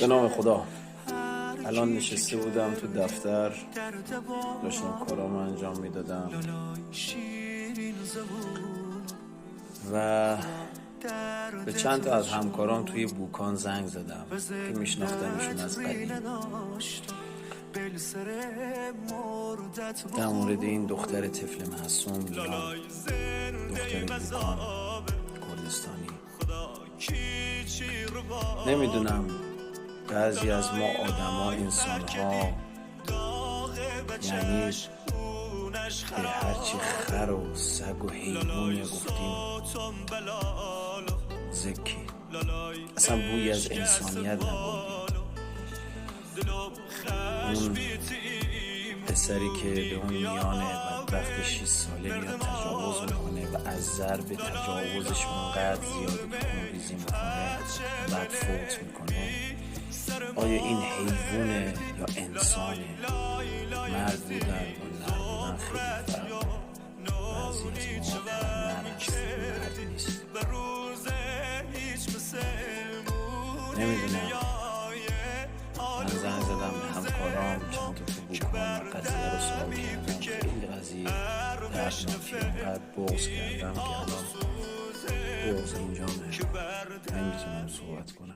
به نام خدا. الان نشسته بودم تو دفتر، داشتم کارامو انجام میدادم و به چند تا از همکارام توی بوکان زنگ زدم که میشناختمشون از قدیم، در مورد این دختر طفل معصوم میلان، دختر بوکان کردستانی. نمیدونم بعضی از ما آدما، انسان ها، یعنی به هرچی خر و سگ و حیوانی گفتیم زکی، اصلا بوی از انسانیت نبردیم. اون پسری که به اون میانه بدبخت 6 ساله میاد تجاوز میکنه و از ضرب تجاوزش اونقدر زیاده که خونریزی میکنه، بعد فوت میکنه. آیا این حیوانه یا انسانه؟ مرد بودن و نه بودن خیلی فرق داره. بعضی از ما مرد هست، مرد نیست. نمیدونم، من زنگ زدم به همکارام، چند تا تو بوکان قضیه رو سوال کردم. خیلی قضیه دردناکه، اینقدر بغض کردم که الان بغض اینجامه، نمیتونم صحبت کنم.